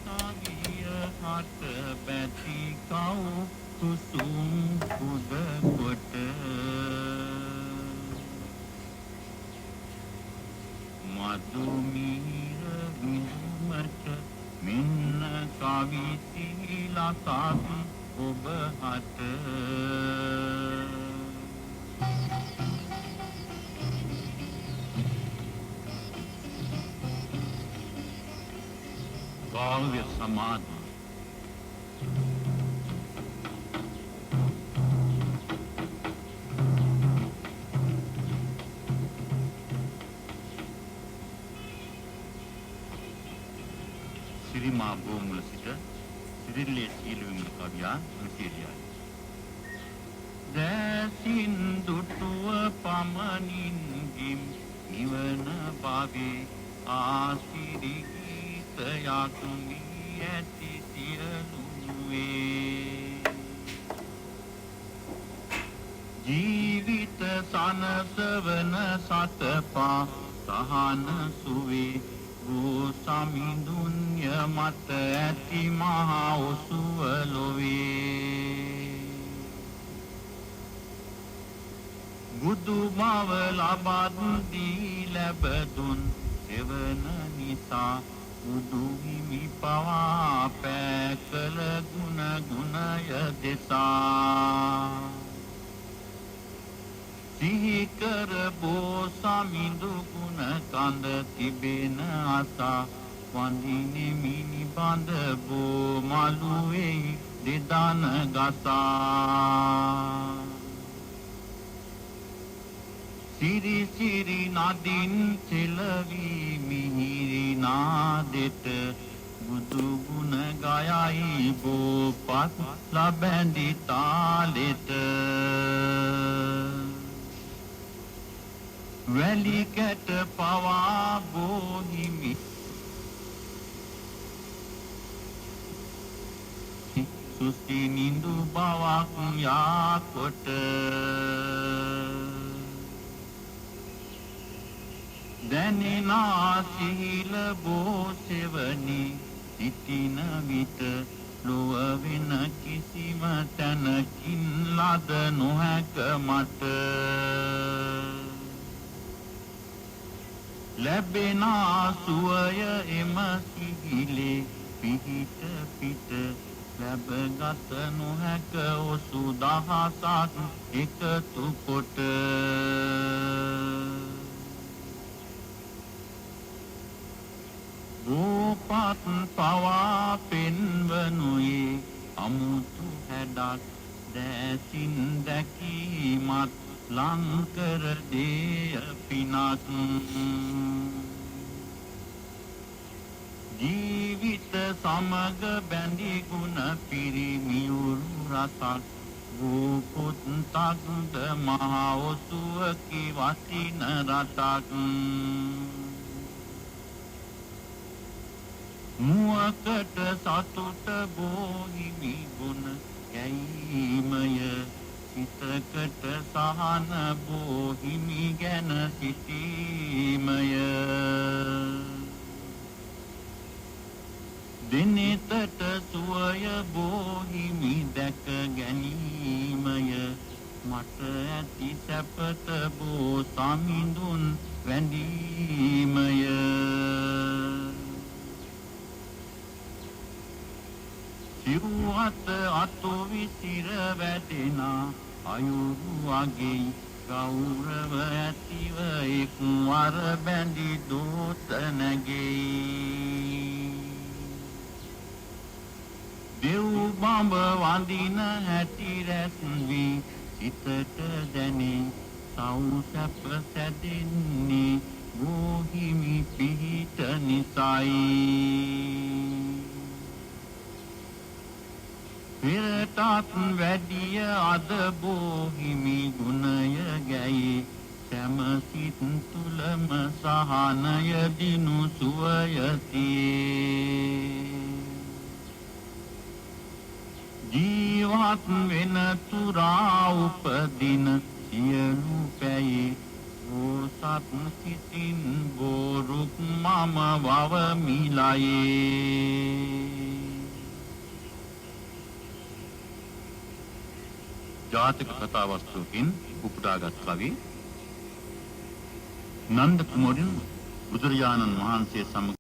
කවිය හට බැති කව් කුසුම් කුද කොට මధుමීර විඳුමට මෙන්න කවි සිහිලසත් ඔබ හට කාව්‍ය සමාධි සිරිමා බෝමුල සිට සිරිල්ලේ සීලවිමුල කවියා මෙසේලියයි. දැසින් දුටුව පමණින් ගිම් නිවන භාවේ ආසිරි ගීතයක් වී ඇති සියලුවේ ජීවිත සනසවන සතපා සහන සුවේ ගෝ සමිඳුන්ය මත ඇති මහා ඔසුව ලොවේ බුදු බව ලබත් දී ලැබදුන් එවන නිසා බුදු හිමි පවා පැකල ගුණ ගුණය දෙසා සිහි කර බෝ සමිඳු ගුණ කඳ තිබෙන අසා වඳිනෙමි නිබඳ බෝ මළුවේ දෙදන ගසා සිරි සිරි නදින් සෙලවි මිහිරි නාදෙට බුදු ගුණ ගයයි බෝපත් ලබැඳි තාලෙට වැලි කැට පවා බෝහිමි සුස්ති නිඳු බවක් යාකොට දැනෙනා සිහිල බෝ සෙවනි සිටින විට ලොව වෙන කිසිම තැනකින් ලද නොහැක මට ලැබෙන සුවය එම සිහිලේ පිහිට පිට ලැබගත නොහැක ඔසු දහසක් එකතු කොට බෝපත් පවා පෙන්වනුයේ අමුතු හැඩක් දැසින් දැකීමත් ලංකර දේය පිනක් ජීවිත සමග බැඳි ගුණ පිරිමියුරු රසක් වූපුත් තක්ද මහා ඔසුවකි වසින රටක් මුවකට සතුට බෝහිමි ගුණ ගැයීමය සිතකට සහන බෝහිමි ගැන සිටීමය දිනෙතට සුවය බෝහිමි දැක ගැනීමය මට ඇති සැපත බෝ සමිඳුන් වැඳීමය සිරුවත අතු විසිර වැටෙනා අයුරු වගේ ගෞරව ඇතිව එක්වර බැඳි දෝත නැගෙයි දෙව් බඹ වඳින හැටි රැස් වී සිතට දැනේ සෞසප සැදෙන්නේ බෝහිමි පිහිට නිසයි පෙරටත් වැඩිය අද බෝහිමි ගුණය ගැයි සැම සිත් තුලම සහනය දිනු සුවයතියේ ජීවත් වෙන තුරා උපදින සියලු පැයේ සත් සිතින් බෝරුක් මම වවමිලයේ ජාතක කතා වස්තුවකින් උපුටාගත් කවි නන්ද කුමරුන් බුදුරජාණන් වහන්සේ සමග